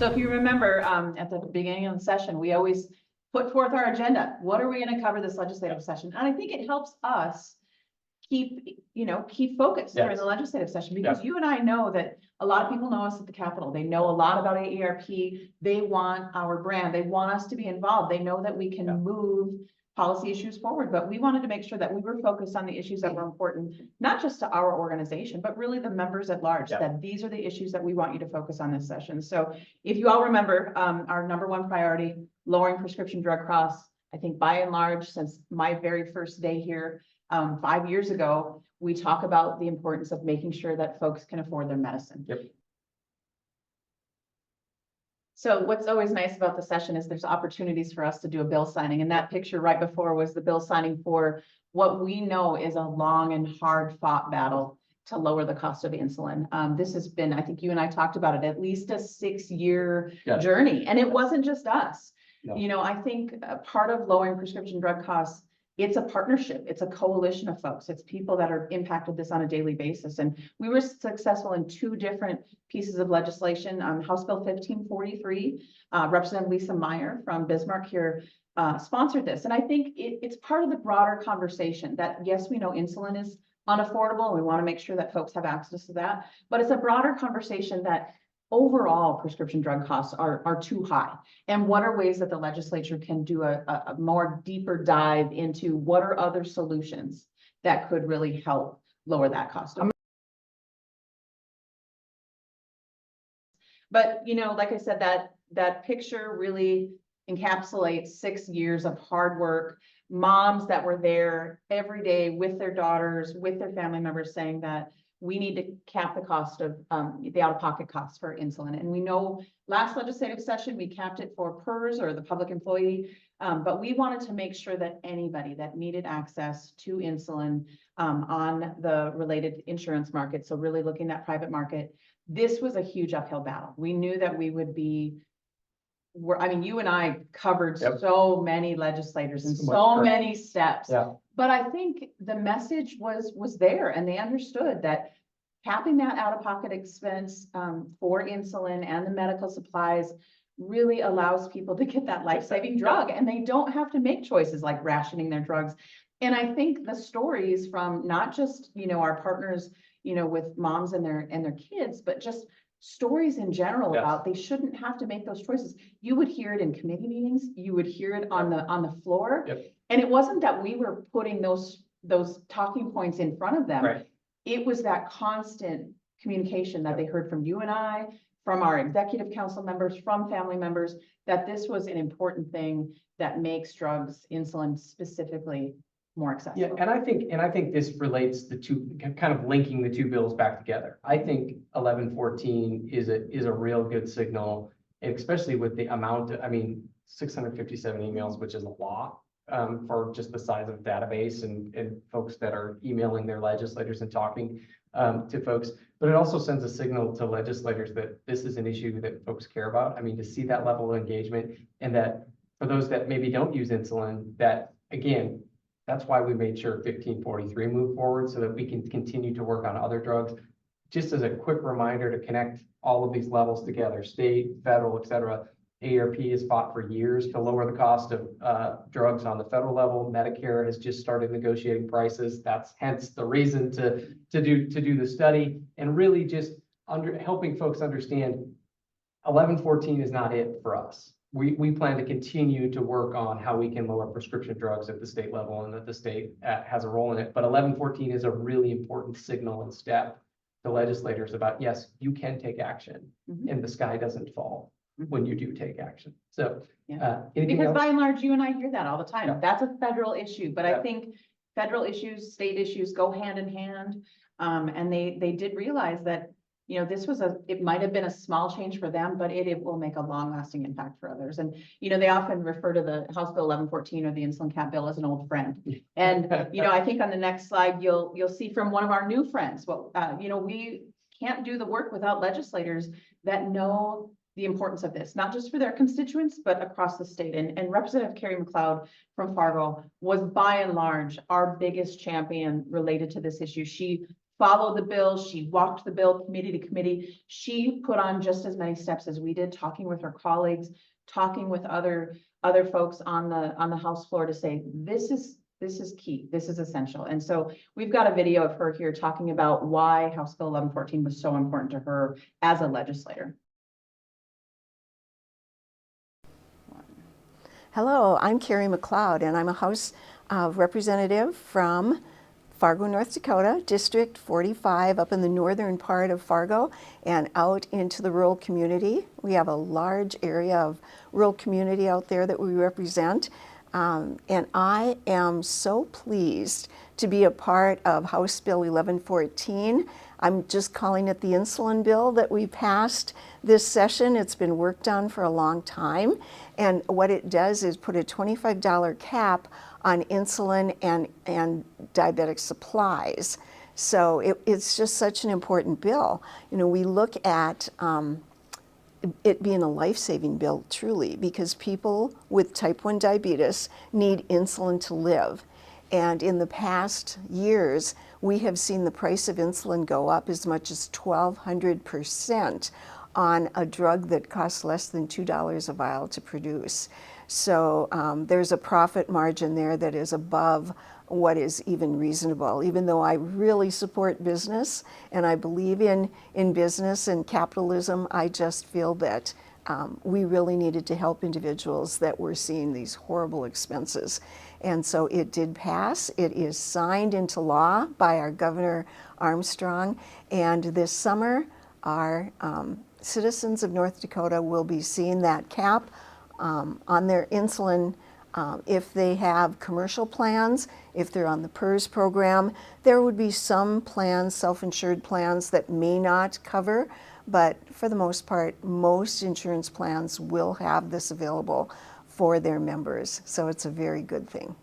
So if you remember, at the beginning of the session, we always put forth our agenda. What are we going to cover this legislative session? And I think it helps us keep focused during the legislative session, because you and I know that a lot of people know us at the Capitol. They know a lot about AARP. They want our brand. They want us to be involved. They know that we can move policy issues forward, but we wanted to make sure that we were focused on the issues that were important, not just to our organization, but really the members at large, that these are the issues that we want you to focus on this session. So if you all remember, our number one priority, lowering prescription drug costs, I think by and large, since my very first day here, 5 years ago, we talk about the importance of making sure that folks can afford their medicine. So what's always nice about the session is there's opportunities for us to do a bill signing. And that picture right before was the bill signing for what we know is a long and hard fought battle to lower the cost of insulin. This has been, I think you and I talked about it, at least a 6-year journey. And it wasn't just us. No. I think part of lowering prescription drug costs, it's a partnership. It's a coalition of folks. It's people that are impacted this on a daily basis. And we were successful in 2 different pieces of legislation. House Bill 1543, Representative Lisa Meyer from Bismarck here sponsored this. And I think it's part of the broader conversation that, yes, we know insulin is unaffordable and we want to make sure that folks have access to that. But it's a broader conversation that overall prescription drug costs are too high. And what are ways that the legislature can do a more deeper dive into what are other solutions that could really help lower that cost? But, like I said, that picture really encapsulates 6 years of hard work, moms that were there every day with their daughters, with their family members, saying that we need to cap the cost of the out-of-pocket costs for insulin. And we know last legislative session, we capped it for PERS or the public employee, but we wanted to make sure that anybody that needed access to insulin on the related insurance market, so really looking at private market, this was a huge uphill battle. We knew that we would be, you and I covered so many legislators and so many steps. But I think the message was there, and they understood that capping that out-of-pocket expense for insulin and the medical supplies really allows people to get that life-saving drug, and they don't have to make choices like rationing their drugs. And I think the stories from not just, our partners, with moms and their kids, but just stories in general about they shouldn't have to make those choices. You would hear it in committee meetings. You would hear it on the floor. And it wasn't that we were putting those talking points in front of them. It was that constant communication that they heard from you and I, from our executive council members, from family members, that this was an important thing that makes drugs, insulin specifically, more accessible. And I think this relates the two, kind of linking the 2 bills back together. I think 1114 is a real good signal, especially with the amount of, 657 emails, which is a lot for just the size of the database and folks that are emailing their legislators and talking to folks. But it also sends a signal to legislators that this is an issue that folks care about. To see that level of engagement, and that for those that maybe don't use insulin, that again, that's why we made sure 1543 moved forward, so that we can continue to work on other drugs. Just as a quick reminder to connect all of these levels together, state, federal, et cetera. AARP has fought for years to lower the cost of drugs on the federal level. Medicare has just started negotiating prices. That's hence the reason to do the study, and really just helping folks understand 1114 is not it for us. We plan to continue to work on how we can lower prescription drugs at the state level, and that the state has a role in it. But 1114 is a really important signal and step to legislators about, yes, you can take action, and the sky doesn't fall when you do take action. So because else? By and large, you and I hear that all the time. That's a federal issue, but I think federal issues, state issues go hand in hand. And they did realize that, this was it might have been a small change for them, but it will make a long lasting impact for others. And, they often refer to the House Bill 1114 or the insulin cap bill as an old friend. And, I think on the next slide, you'll see from one of our new friends, we can't do the work without legislators that know the importance of this, not just for their constituents, but across the state. And Representative Carrie McLeod from Fargo was by and large our biggest champion related to this issue. She followed the bill. She walked the bill committee to committee. She put on just as many steps as we did, talking with her colleagues, talking with other folks on the House floor to say, this is key, this is essential. And so we've got a video of her here talking about why House Bill 1114 was so important to her as a legislator. Hello, I'm Carrie McLeod, and I'm a House representative from Fargo, North Dakota, District 45, up in the northern part of Fargo and out into the rural community. We have a large area of rural community out there that we represent. And I am so pleased to be a part of House Bill 1114. I'm just calling it the insulin bill that we passed this session. It's been worked on for a long time. And what it does is put a $25 cap on insulin and diabetic supplies. So it's just such an important bill. You know, we look at it being a life-saving bill, truly, because people with type 1 diabetes need insulin to live. And in the past years, we have seen the price of insulin go up as much as 1,200% on a drug that costs less than $2 a vial to produce. So there's a profit margin there that is above what is even reasonable. Even though I really support business and I believe in business and capitalism, I just feel that we really needed to help individuals that were seeing these horrible expenses. And so it did pass. It is signed into law by our Governor Armstrong. And this summer, our citizens of North Dakota will be seeing that cap on their insulin. If they have commercial plans, if they're on the PERS program, there would be some plans, self-insured plans, that may not cover, but for the most part, most insurance plans will have this available for their members. So it's a very good thing.